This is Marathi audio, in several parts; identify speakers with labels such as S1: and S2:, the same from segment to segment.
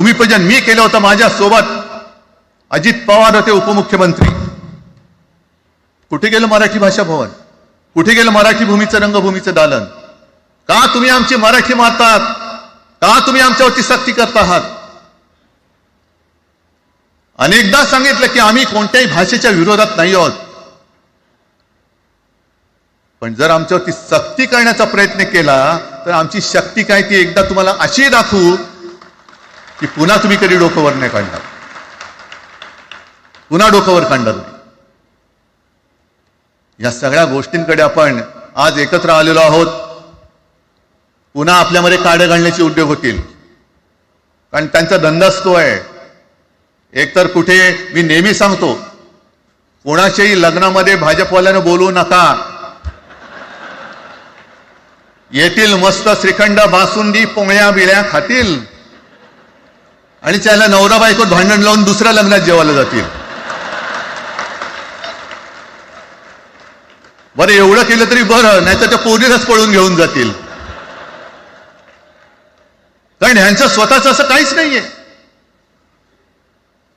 S1: भूमिपूजन मी केलं होतं. माझ्या सोबत अजित पवार होते उपमुख्यमंत्री. कुठे गेलं मराठी भाषा भवन? कुठे गेलं मराठी भूमीचं रंगभूमीचं दालन? का तुम्ही आमची मराठी मारतात? का तुम्ही आमच्यावरती सक्ती करता आहात? अनेकदा सांगितलं की आम्ही कोणत्याही भाषेच्या विरोधात नाही आहोत, पण जर आमच्यावरती सक्ती करण्याचा प्रयत्न केला तर आमची शक्ती काय ती एकदा तुम्हाला अशी दाखवू की पुन्हा तुम्ही कधी डोकंवर नाही काढणार, पुन्हा डोकंवर काढणार नाही. या सगळ्या गोष्टींकडे आपण आज एकत्र आलेलो आहोत. पुन्हा आपल्यामध्ये काड्या घालण्याचे उद्योग होतील, कारण त्यांचा धंदाच तो आहे. एकतर कुठे मी नेहमी सांगतो, कोणाच्याही लग्नामध्ये भाजपवाल्यानं बोलवू नका. येतील मस्त श्रीखंड बासुंदी पोळ्या बिळ्या खातील आणि त्याला नवरा बायकोत भांडण लावून दुसऱ्या लग्नात जेवायला जातील. बरं एवढं केलं तरी बरं, नाही तर त्या पोरीलाच पळून घेऊन जातील. कारण ह्यांचं स्वतःच असं काहीच नाहीये.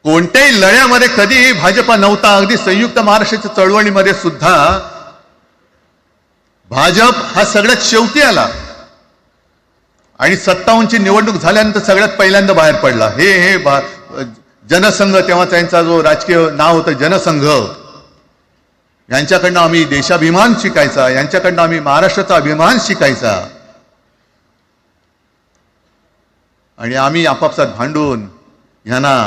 S1: कोणत्याही लढ्यामध्ये कधी भाजपा नव्हता. अगदी संयुक्त महाराष्ट्राच्या चळवळीमध्ये सुद्धा भाजप हा सगळ्यात शेवटी आला आणि 57ची निवडणूक झाल्यानंतर सगळ्यात पहिल्यांदा बाहेर पडला. हे जनसंघ, तेव्हा त्यांचा जो राजकीय नाव होतं जनसंघ, यांच्याकडनं आम्ही देशाभिमान शिकायचा, यांच्याकडनं आम्ही महाराष्ट्राचा अभिमान शिकायचा. आणि आम्ही आपापसात भांडून ह्यांना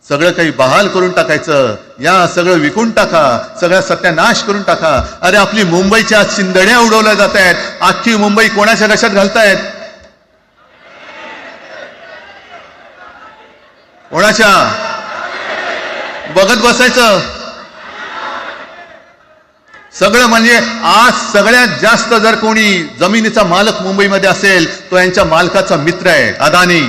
S1: सगळं काही बहाल करून टाकायचं. या सगळं विकून टाका, सगळा सत्यानाश करून टाका. अरे आपली मुंबईच्या शिंदड्या उडवल्या जात आहेत. अख्खी मुंबई कोणाच्या घशात घालतायत? कोणाच्या? बघत बसायचं सगळं. म्हणजे आज सगळ्यात जास्त जर कोणी जमिनीचा मालक मुंबईमध्ये असेल तो यांच्या मालकाचा मित्र आहे, अदानी.